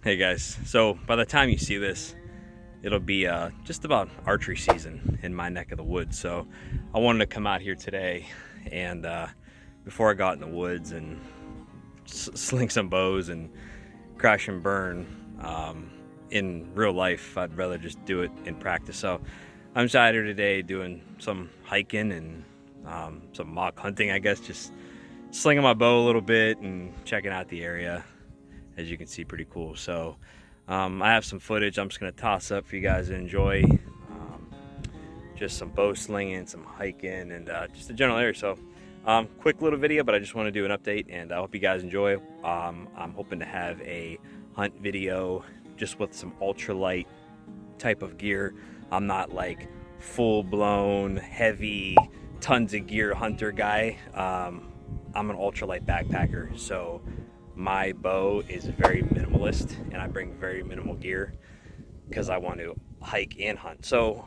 Hey guys, so by the time you see this, it'll be just about archery season in my neck of the woods. So I wanted to come out here today and before I got in the woods and sling some bows and crash and burn in real life, I'd rather just do it in practice. So I'm just out here today doing some hiking and some mock hunting, I guess, just slinging my bow a little bit and checking out the area. As you can see, pretty cool. So I have some footage I'm just gonna toss up for you guys to enjoy. Just some bow slinging, some hiking, and just a general area. So quick little video, but I just want to do an update, and I hope you guys enjoy. I'm hoping to have a hunt video just with some ultralight type of gear. I'm not like full-blown heavy tons of gear hunter guy. I'm an ultralight backpacker, so my bow is very minimalist and I bring very minimal gear because I want to hike and hunt. So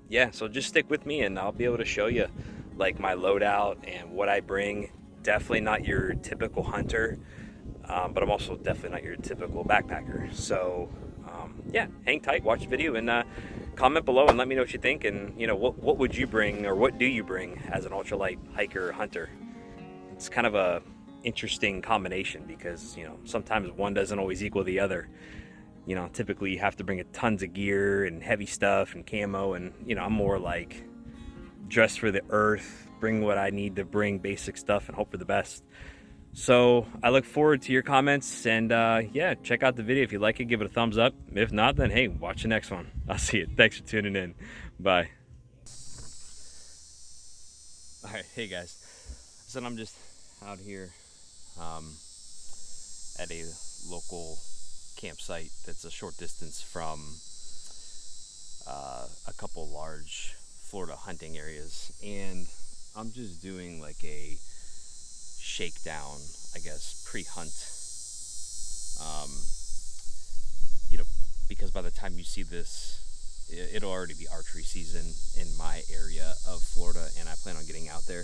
yeah, so just stick with me and I'll be able to show you like my loadout and what I bring. Definitely not your typical hunter, but I'm also definitely not your typical backpacker. So yeah, hang tight, watch the video, and comment below and let me know what you think. And you know, what would you bring, or what do you bring as an ultralight hiker or hunter? It's kind of a interesting combination because you know sometimes one doesn't always equal the other. You know, typically you have to bring a tons of gear and heavy stuff and camo, and you know I'm more like dress for the earth, bring what I need to bring, basic stuff, and hope for the best. So I look forward to your comments, and yeah, check out the video. If you like it, give it a thumbs up. If not, then hey, watch the next one. I'll see you. Thanks for tuning in. Bye. All right, hey guys. So I'm just out here um, at a local campsite that's a short distance from a couple large Florida hunting areas, and I'm just doing like a shakedown, I guess, pre-hunt. Um, you know, because by the time you see this, it'll already be archery season in my area of Florida, and I plan on getting out there.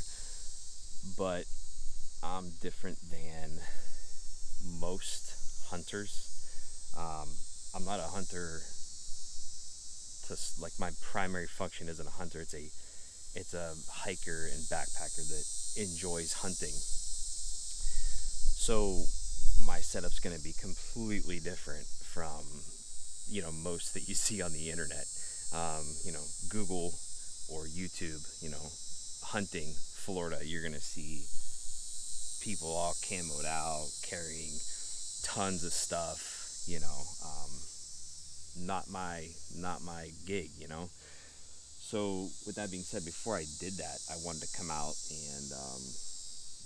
But I'm different than most hunters. I'm not a hunter to like my primary function isn't a hunter. It's a hiker and backpacker that enjoys hunting. So my setup's going to be completely different from most that you see on the internet. Google or YouTube. Hunting Florida, you're going to see people all camoed out, carrying tons of stuff. Not my gig. So with that being said, before I did that, I wanted to come out and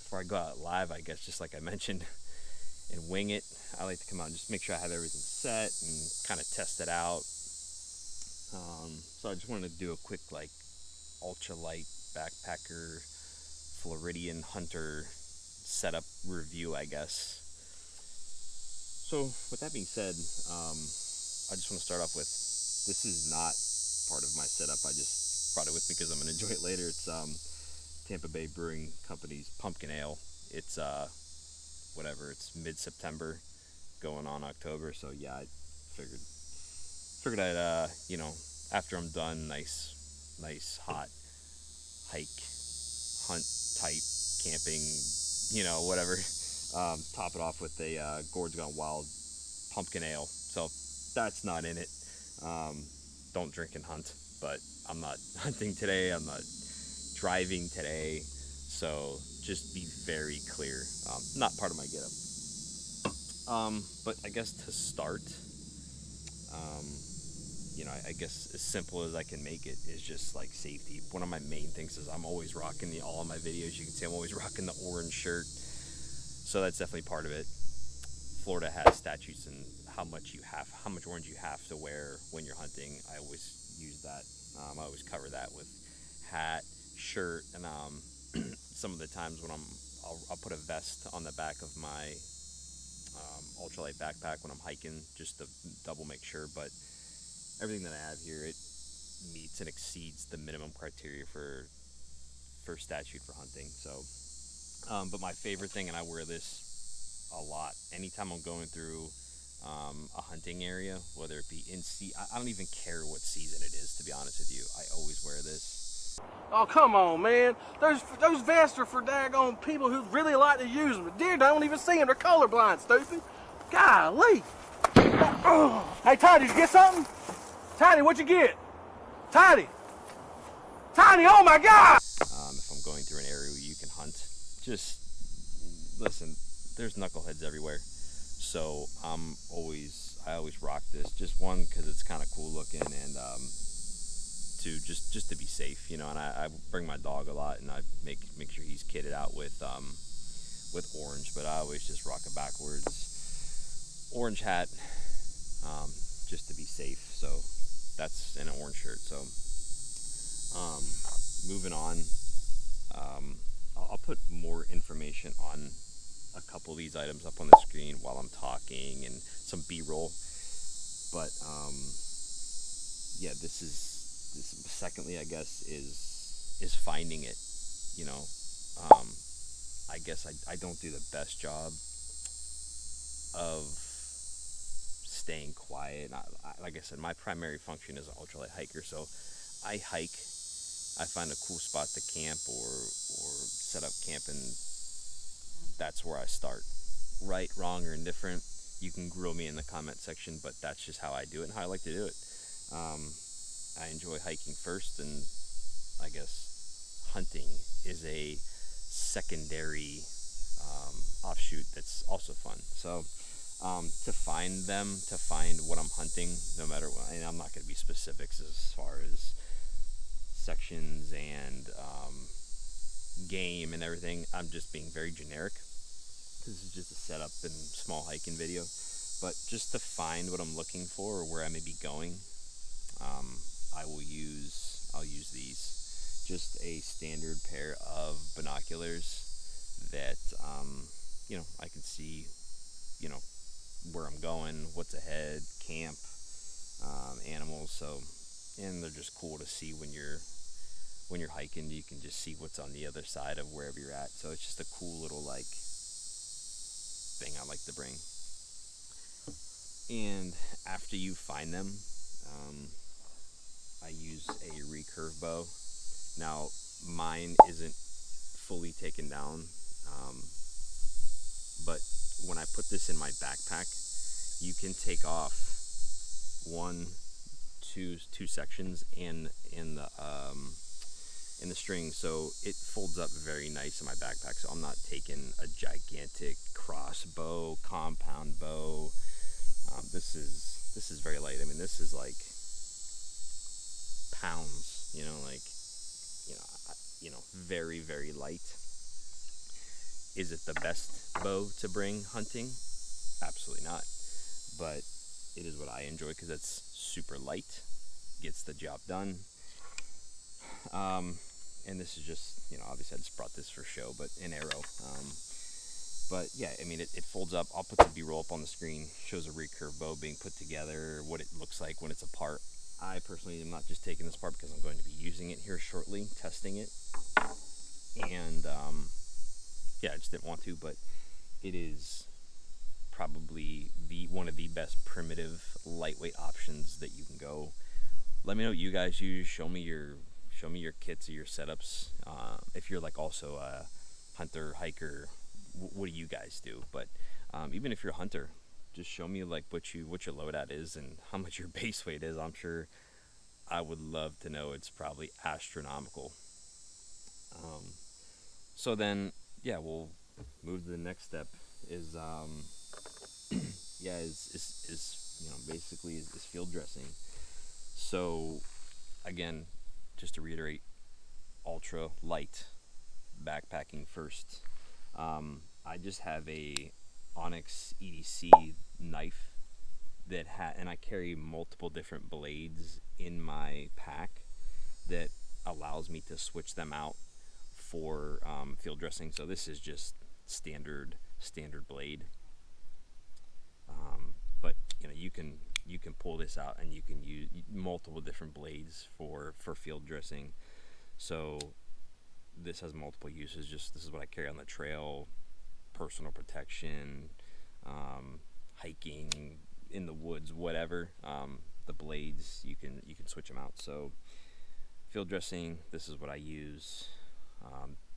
before I go out live, I guess, just like I mentioned, and wing it. I like to come out and just make sure I have everything set and kind of test it out. So I just wanted to do a quick like ultralight backpacker Floridian hunter setup review, I guess. So with that being said, I just want to start off with, this is not part of my setup. I just brought it with me because I'm going to enjoy it later. It's Tampa Bay Brewing Company's pumpkin ale. It's it's mid-September, going on October. So yeah, I figured I'd after I'm done, nice hot hike, hunt type camping, whatever. Top it off with a Gourds Gone Wild pumpkin ale. So that's not in it. Don't drink and hunt, but I'm not hunting today. I'm not driving today. So just be very clear. Not part of my getup. But I guess to start, um, I guess as simple as I can make it is just like safety. One of my main things is I'm always rocking all of my videos. You can see I'm always rocking the orange shirt. So that's definitely part of it. Florida has statutes and how much orange you have to wear when you're hunting. I always use that. I always cover that with hat, shirt, and some of the times when I'll put a vest on the back of my ultralight backpack when I'm hiking, just to double make sure. But everything that I have here, it meets and exceeds the minimum criteria for statute for hunting. So, but my favorite thing, and I wear this a lot anytime I'm going through a hunting area, whether it be I don't even care what season it is, to be honest with you. I always wear this. Oh, come on, man. Those vests are for daggone people who really like to use them. Deer don't even see them. They're colorblind, stupid. Golly. Oh. Hey, Tiny, did you get something? Tiny, what'd you get? Tiny. Tiny, oh my God! If I'm going through an area where you can hunt, just listen, there's knuckleheads everywhere. So I always rock this. Just one, because it's kind of cool looking, and two, just to be safe, you know. And I bring my dog a lot, and I make sure he's kitted out with orange. But I always just rock a backwards orange hat, just to be safe. So that's in an orange shirt. So moving on, I'll put more information on a couple of these items up on the screen while I'm talking, and some B-roll. But yeah, this. Secondly, I guess is finding it. You know, I guess I don't do the best job of staying quiet. Like I said, my primary function is an ultralight hiker, so I hike. I find a cool spot to camp or set up camp, and that's where I start. Right, wrong, or indifferent, you can grill me in the comment section, but that's just how I do it and how I like to do it. I enjoy hiking first, and I guess hunting is a secondary offshoot that's also fun. So to find what I'm hunting, no matter what, and I'm not going to be specifics as far as sections and game and everything. I'm just being very generic. This is just a setup and small hiking video, but just to find what I'm looking for or where I may be going, I'll use these. Just a standard pair of binoculars that I can see where I'm going, what's ahead, camp, animals. So, and they're just cool to see when you're hiking. You can just see what's on the other side of wherever you're at. So it's just a cool little thing I like to bring. And after you find them, I use a recurve bow. Now mine isn't fully taken down, but when I put this in my backpack, you can take off two sections in the string, so it folds up very nice in my backpack. So I'm not taking a gigantic crossbow, compound bow. This is very light. I mean, this is like pounds. Very, very light. Is it the best bow to bring hunting? Absolutely not. But it is what I enjoy because it's super light, gets the job done. And this is just, obviously I just brought this for show, but an arrow. But yeah, I mean, it folds up. I'll put the B-roll up on the screen. Shows a recurve bow being put together, what it looks like when it's apart. I personally am not just taking this apart because I'm going to be using it here shortly, testing it. And yeah, I just didn't want to, but it is probably one of the best primitive lightweight options that you can go. Let me know what you guys use. Show me your kits or your setups. If you're also a hunter, hiker, what do you guys do? But even if you're a hunter, just show me what your loadout is and how much your base weight is. I'm sure I would love to know. It's probably astronomical. So then, yeah, we'll move to the next step. Is basically field dressing. So again, just to reiterate, Ultralight backpacking first. I just have a Onyx EDC knife and I carry multiple different blades in my pack that allows me to switch them out for field dressing. So this is just standard blade, but you can pull this out and you can use multiple different blades for field dressing. So this has multiple uses. This is what I carry on the trail, personal protection, hiking, in the woods, whatever. The blades, you can switch them out. So field dressing, this is what I use.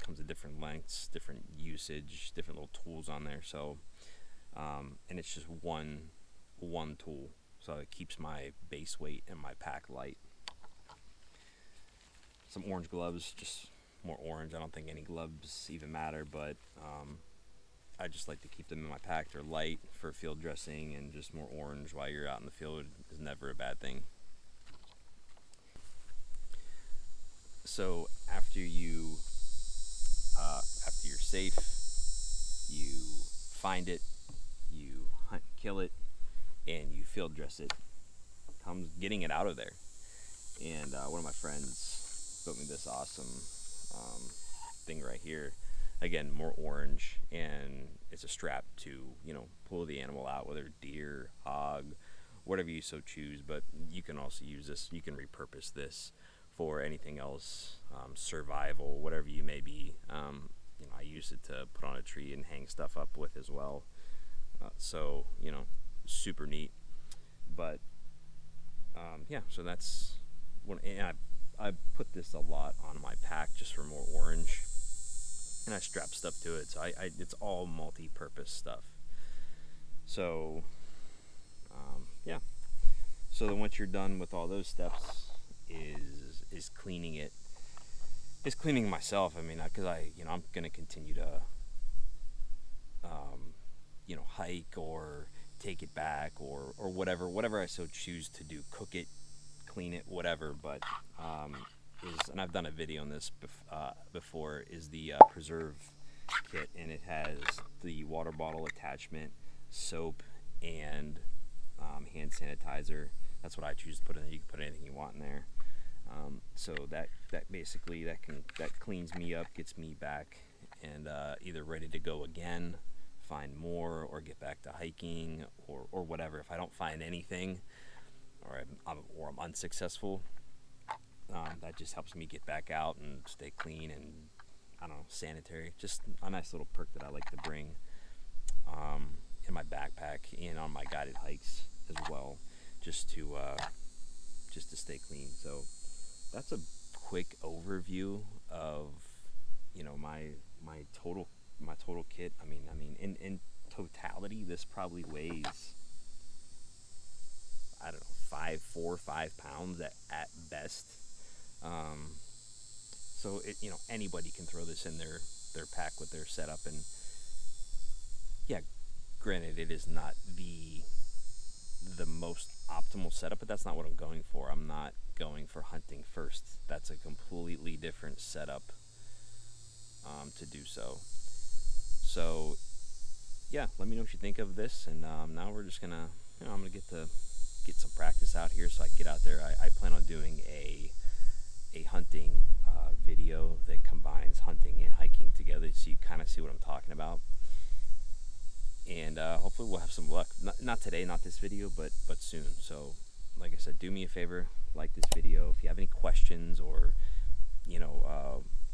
Comes in different lengths, different usage, different little tools on there. So and it's just one tool, so it keeps my base weight and my pack light. Some orange gloves, just more orange. I don't think any gloves even matter, but I just like to keep them in my pack. They're light for field dressing, and just more orange while you're out in the field is never a bad thing. So after you're safe, you find it, you hunt, kill it, and you field dress it. Comes getting it out of there. And one of my friends built me this awesome thing right here. Again, more orange, and it's a strap to, pull the animal out, whether deer, hog, whatever you so choose. But you can also use this, you can repurpose this for anything else, survival, whatever you may be. I use it to put on a tree and hang stuff up with as well. So, super neat. But so that's one. And I put this a lot on my pack just for more orange, and I strap stuff to it. So it's all multi-purpose stuff. So so then once you're done with all those steps, is cleaning it. Is cleaning myself. I mean, because I'm gonna continue to hike or take it back or whatever I so choose to do, cook it, clean it, whatever. But and I've done a video on this before, is the preserve kit, and it has the water bottle attachment, soap, and hand sanitizer. That's what I choose to put in there. You can put anything you want in there. So that basically that cleans me up, gets me back, and either ready to go again, find more, or get back to hiking, or whatever. If I don't find anything, or I'm unsuccessful, that just helps me get back out and stay clean and, I don't know, sanitary. Just a nice little perk that I like to bring in my backpack and on my guided hikes as well, just to stay clean. So that's a quick overview of my total kit. I mean in totality, this probably weighs, I don't know, 4 or 5 pounds at best. So anybody can throw this in their pack with their setup. And yeah, granted, it is not the most optimal setup, but that's not what I'm going for. I'm not going for hunting first. That's a completely different setup to do so. So yeah, let me know what you think of this. And now we're just gonna, I'm gonna get some practice out here so I can get out there. I plan on doing a hunting video that combines hunting and hiking together, so you kind of see what I'm talking about. And hopefully we'll have some luck. Not today, not this video, but soon. So like I said, do me a favor, like this video. If you have any questions or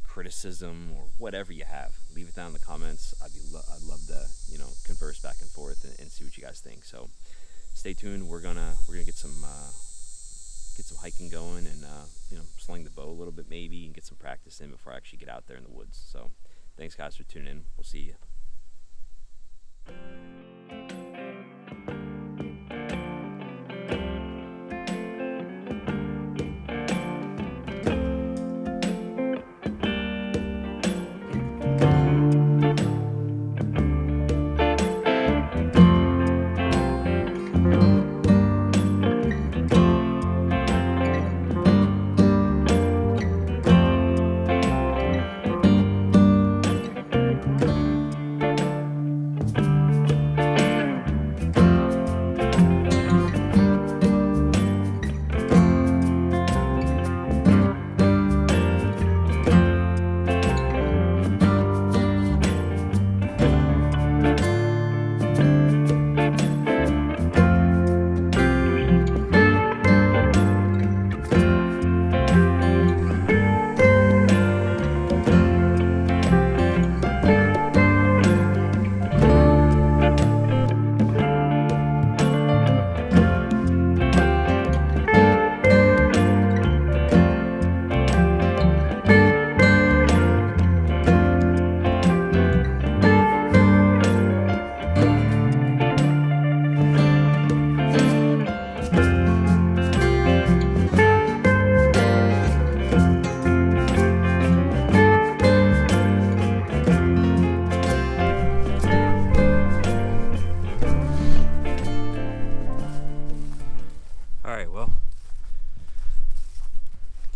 criticism or whatever you have, leave it down in the comments. I'd love to converse back and forth and see what you guys think. So stay tuned. We're gonna get some hiking going, and sling the bow a little bit maybe, and get some practice in before I actually get out there in the woods. So thanks guys for tuning in. We'll see you.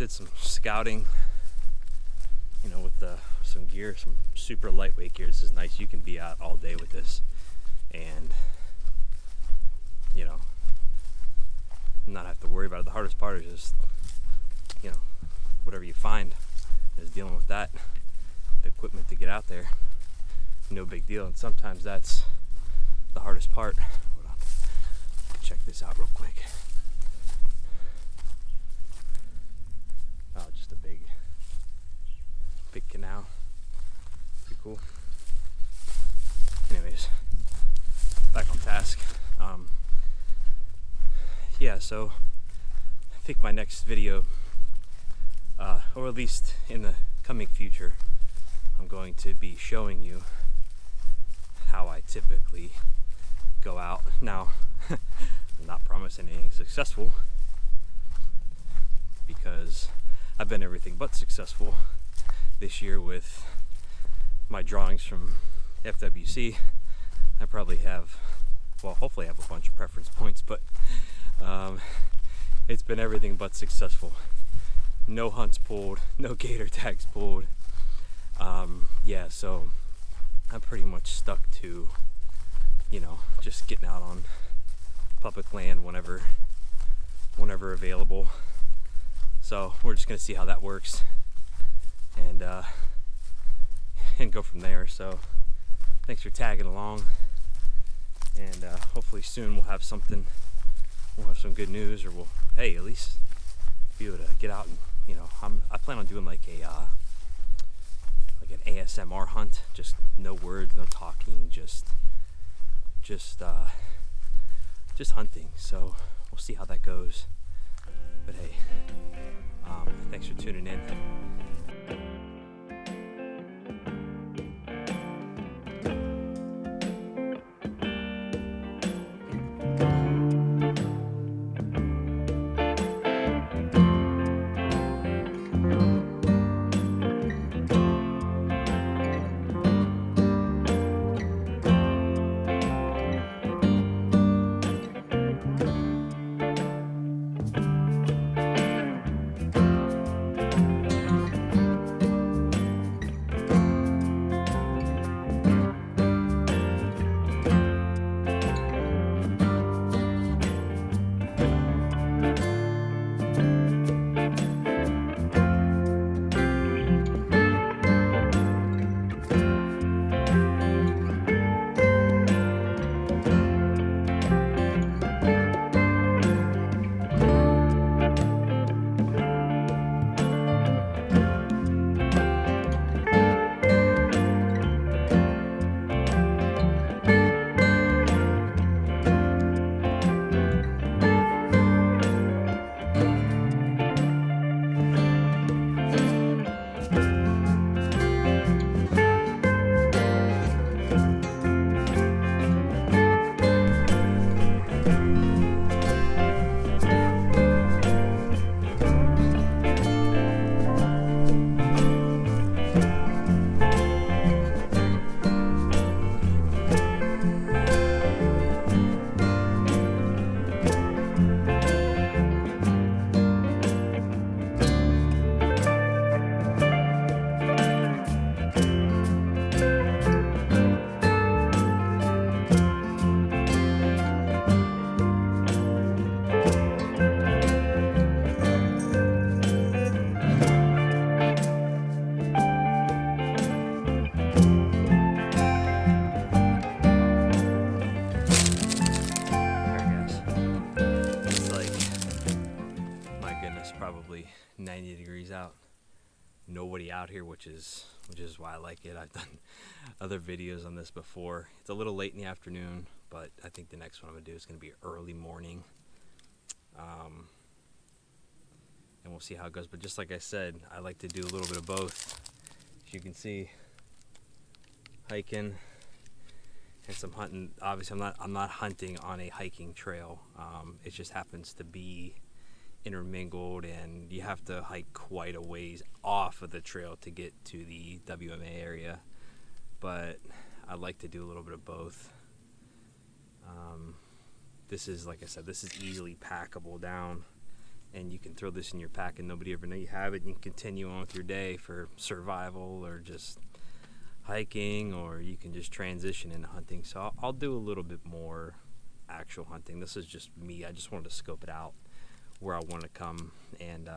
did some scouting, you know, with some gear, some super lightweight gear. This is nice. You can be out all day with this, and you know, not have to worry about it. The hardest part is just, you know, whatever you find is dealing with that. The equipment to get out there, no big deal. And sometimes that's the hardest part. Hold on. Check this out real quick. Oh, just a big canal. Pretty cool. Anyways, back on task. Yeah, so I think my next video, or at least in the coming future, I'm going to be showing you how I typically go out. Now, I'm not promising anything successful, because I've been everything but successful this year with my drawings from FWC. I probably have, well, hopefully I have a bunch of preference points, but it's been everything but successful. No hunts pulled, no gator tags pulled. Yeah, so I'm pretty much stuck to, you know, just getting out on public land whenever available. So we're just gonna see how that works, and go from there. So thanks for tagging along, and hopefully soon we'll have something. We'll have some good news, or we'll, hey, at least be able to get out and, you know, I plan on doing like an ASMR hunt, just no words, no talking, just hunting. So we'll see how that goes. But hey, thanks for tuning in. Probably 90 degrees out, nobody out here, which is why I like it. I've done other videos on this before. It's a little late in the afternoon, but I think the next one I'm gonna do is gonna be early morning, and we'll see how it goes. But just like I said, I like to do a little bit of both. As you can see, hiking and some hunting. Obviously I'm not hunting on a hiking trail. It just happens to be intermingled, and you have to hike quite a ways off of the trail to get to the WMA area, but I like to do a little bit of both. This is, like I said, this is easily packable down, and you can throw this in your pack and nobody ever know you have it. You can continue on with your day for survival or just hiking, or you can just transition into hunting. So I'll do a little bit more actual hunting. This is just me. I just wanted to scope it out where I want to come and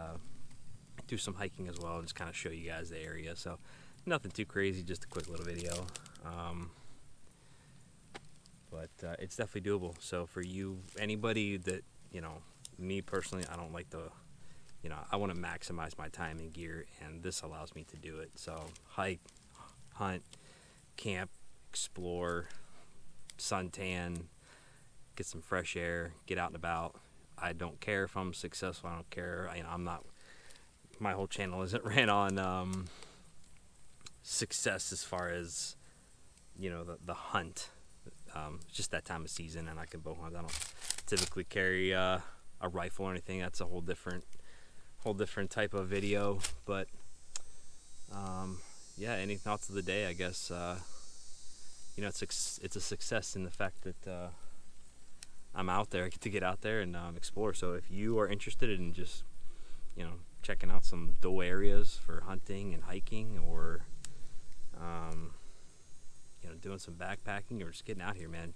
do some hiking as well, and just kind of show you guys the area. So nothing too crazy, just a quick little video. But it's definitely doable. So for you, anybody that, you know, me personally, I don't like the, you know, I want to maximize my time and gear, and this allows me to do it. So hike, hunt, camp, explore, suntan, get some fresh air, get out and about. I don't care if I'm successful. I don't care. You know, I'm not. My whole channel isn't ran on success as far as, you know, the hunt. It's just that time of season, and I can bow hunt. I don't typically carry a rifle or anything. That's a whole different type of video. But yeah, any thoughts of the day? I guess you know, it's a success in the fact that I'm out there. I get to get out there and explore. So if you are interested in just, you know, checking out some doe areas for hunting and hiking, or you know, doing some backpacking, or just getting out here, man,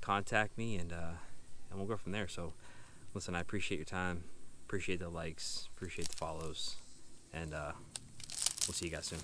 contact me, and we'll go from there. So listen, I appreciate your time, appreciate the likes, appreciate the follows, and we'll see you guys soon.